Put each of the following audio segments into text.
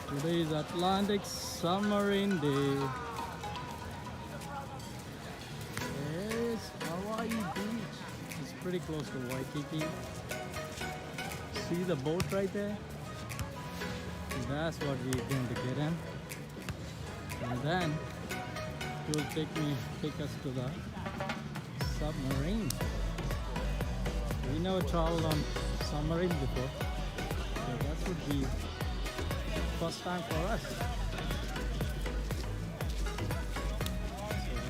Today is Atlantic Submarine Day. It's Hawaii Beach. It's pretty close to Waikiki. See the boat right there? That's what we're going to get in. And then it will take us to the submarine. We never traveled on submarine before, so that would be first time for us. So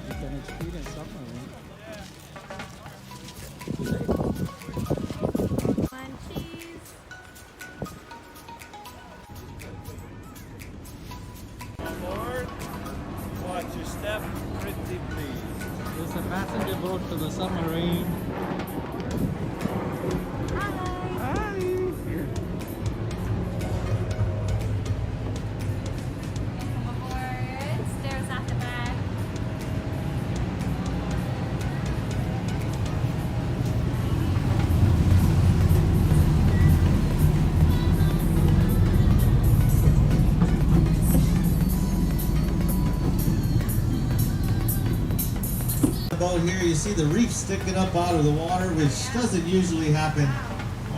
we can experience submarine today. One cheese. Lord, watch your step, pretty please. There's a passenger boat to the submarine. Stairs at the back. Boat here, you see the reef sticking up out of the water, which doesn't usually happen.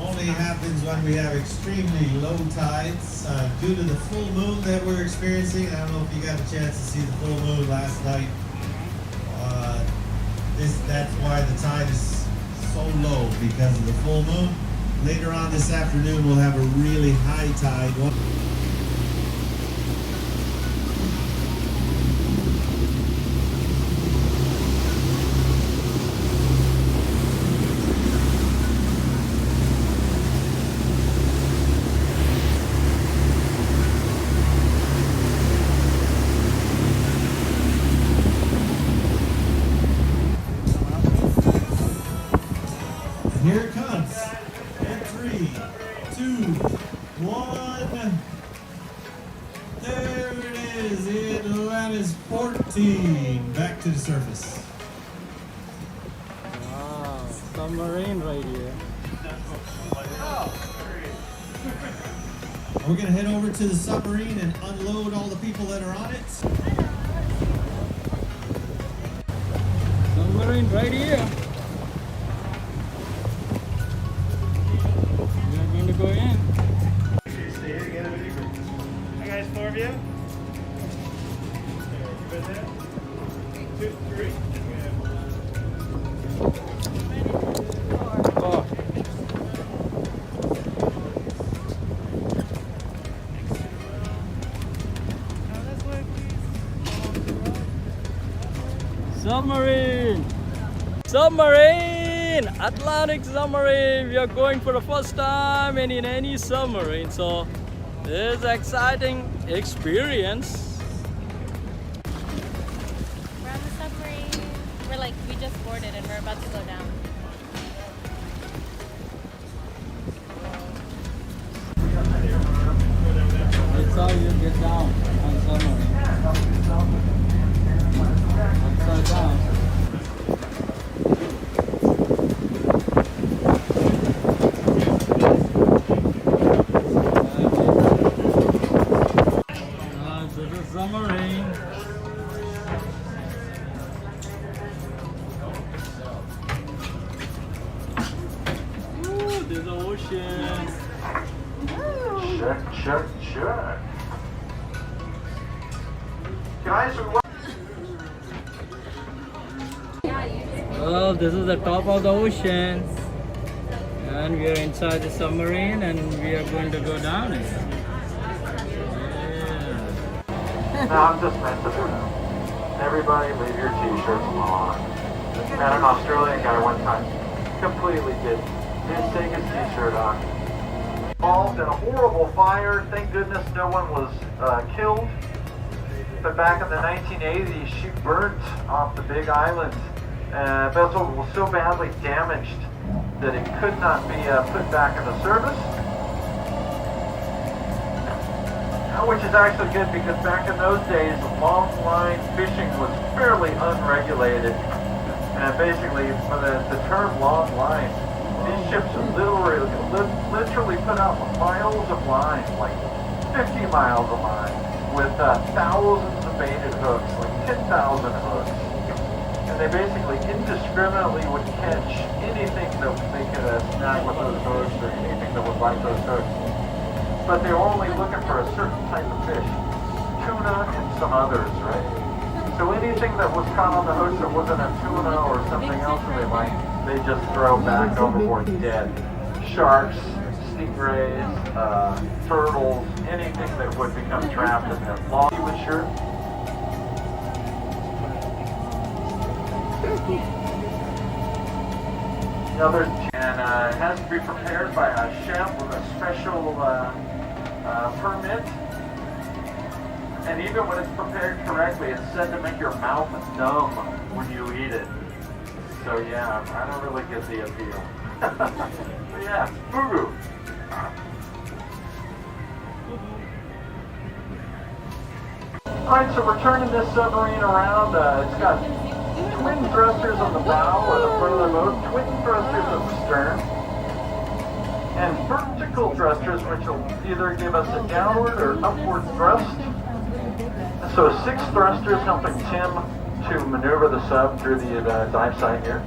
Only happens when we have extremely low tides due to the full moon that we're experiencing. I don't know if you got a chance to see the full moon last night. That's why the tide is so low, because of the full moon. Later on this afternoon, we'll have a really high tide. Here it comes. In 3, 2, 1. There it is. In Atlantis 14. Back to the surface. Wow, submarine right here. We're going to head over to the submarine and unload all the people that are on it. Submarine right here. We are going to go in. Stay here, get a video. Hi guys, 4 of you. You good there? 2, 3. Oh. Submarine! Submarine! Atlantic submarine! We are going for the first time in any submarine, so this is an exciting experience. We're on the submarine. We just boarded and we're about to go down. That's how you get down on submarine. Upside down. This is submarine. Ooh, there's the ocean. Check. Guys, Well, this is the top of the ocean. And we are inside the submarine and we are going to go down it. Yeah. No, I'm just messing around. Everybody leave your t-shirts on. Met an Australian guy one time. Completely didn't take his t-shirt on. Involved in a horrible fire. Thank goodness no one was killed. But back in the 1980s, she burnt off the Big Island. Vessel was so badly damaged that it could not be put back into service. Which is actually good, because back in those days, long line fishing was fairly unregulated. And basically, for the term long line, these ships literally put out miles of line, like 50 miles a line with thousands of baited hooks, like 10,000 hooks. And they basically indiscriminately would catch anything that they could snag with those hooks or anything that would bite those hooks. But they were only looking for a certain type of fish, tuna and some others, right? So anything that was caught on the hooks that wasn't a tuna or something else that they liked, they just throw back overboard dead. Sharks, stingrays, turtles, anything that would become trapped in that long mature. Now there's, and it has to be prepared by a chef with a special permit. And even when it's prepared correctly, it's said to make your mouth numb when you eat it. So yeah, I don't really get the appeal. But yeah, fugu. Alright, so we're turning this submarine around. It's got twin thrusters on the bow or the front of the boat, twin thrusters at the stern, and vertical thrusters, which will either give us a downward or upward thrust. So 6 thrusters helping Tim to maneuver the sub through the dive site here.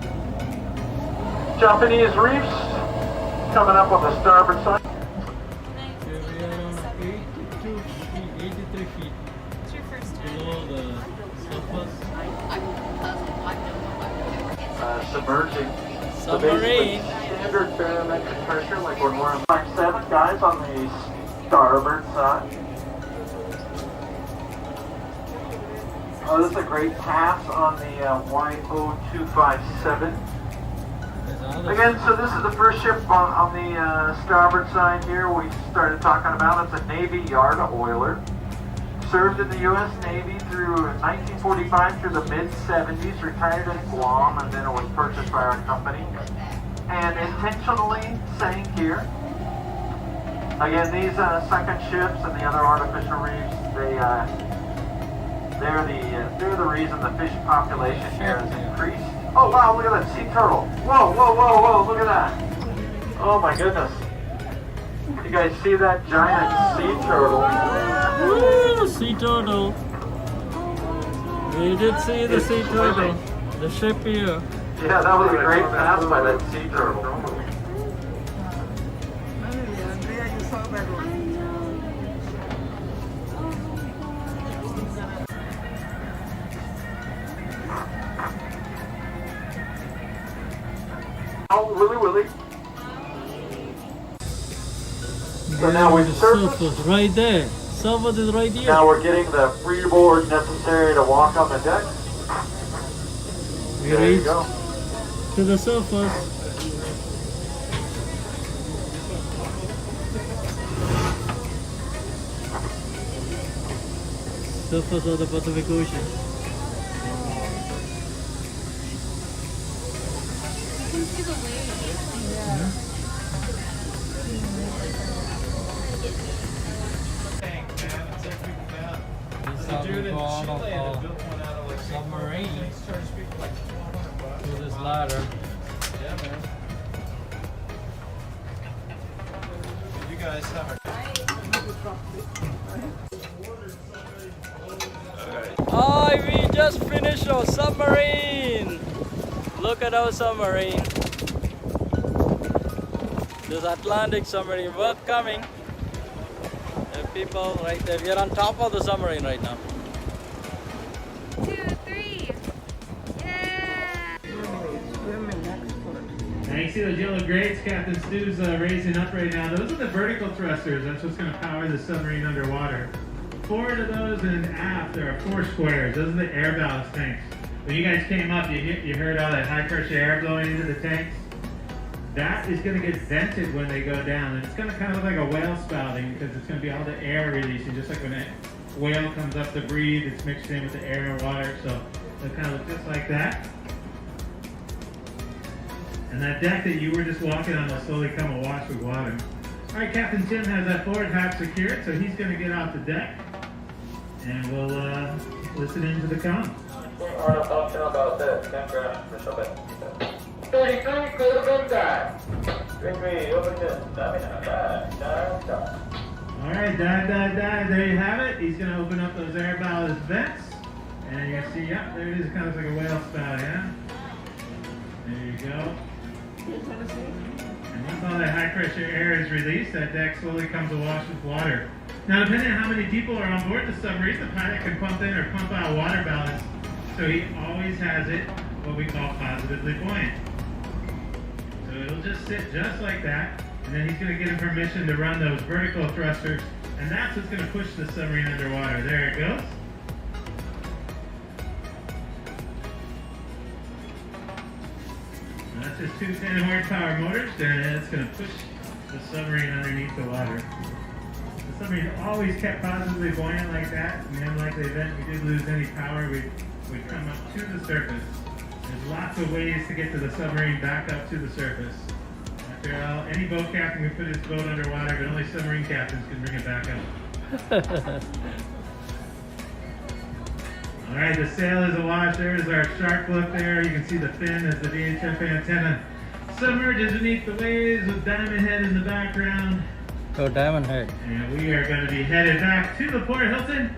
Japanese reefs coming up on the starboard side. Okay, we are on 82 feet, 83 feet It's your first time. below the surface. Submerging. So Submarine. basically, standard barometric pressure, like when we're on 5-7 guys on the starboard side. Oh, this is a great pass on the YO257. Again, so this is the first ship on the starboard side here we started talking about. It's a Navy yard oiler. Served in the U.S. Navy through 1945 through the mid-70s, retired in Guam, and then it was purchased by our company. And intentionally sank here. Again, these sunken ships and the other artificial reefs, they're the reason the fish population here has increased. Oh wow, look at that sea turtle. Whoa, whoa, whoa, whoa, look at that. Oh my goodness. You guys see that giant sea turtle? Woo, sea turtle. We did see the sea turtle. The ship here. Yeah, that was a great pass by that sea turtle. Oh, Willy. So now we've surfaced. Surface right there. Surface is right here. Now we're getting the freeboard necessary to walk on the deck. We There you reached go. to the surface. Surface of the Pacific Ocean. You can see the waves. This is how we go out of a submarine through this ladder. Yeah, man. You guys have a... Hi, we just finished our submarine. Look at our submarine. This Atlantic submarine. We're coming. There are people right there. We are on top of the submarine right now. 2, 3. Yeah! Now you see those yellow grates Captain Stu's raising up right now. Those are the vertical thrusters. That's what's going to power the submarine underwater. Forward of those and aft, there are 4 squares. Those are the air ballast tanks. When you guys came up, you heard all that high pressure air blowing into the tanks. That is going to get vented when they go down. And it's going to kind of look like a whale spouting because it's going to be all the air releasing. Just like when a whale comes up to breathe, it's mixed in with the air and water. So it'll kind of look just like that. And that deck that you were just walking on will slowly come awash with water. All right, Captain Tim has that forward hatch secured, so he's going to get off the deck. And we'll listen into the comm. About this. 33, clear the boom dive. 33, over to 7, 5, 9, 5. All right. Alright, dive, dive, dive. There you have it. He's going to open up those air ballast vents. And you can see, yeah, there it is. Kind of like a whale spout, yeah? There you go. And once all that high pressure air is released, that deck slowly comes awash with water. Now, depending on how many people are on board the submarine, the pilot can pump in or pump out water ballast. So he always has it what we call positively buoyant. So it'll just sit just like that. And then he's going to give him permission to run those vertical thrusters. And that's what's going to push the submarine underwater. There it goes. And that's just two 10 horsepower motors. And it's going to push the submarine underneath the water. The submarine always kept positively buoyant like that. And then like the event we did lose any power, we'd come up to the surface. There's lots of ways to get to the submarine back up to the surface. After all, any boat captain can put his boat underwater, but only submarine captains can bring it back up. Alright, the sail is awash. There is our shark look there. You can see the fin as the VHF antenna submerges beneath the waves with Diamond Head in the background. Oh, Diamond Head. And we are going to be headed back to the Port Hilton.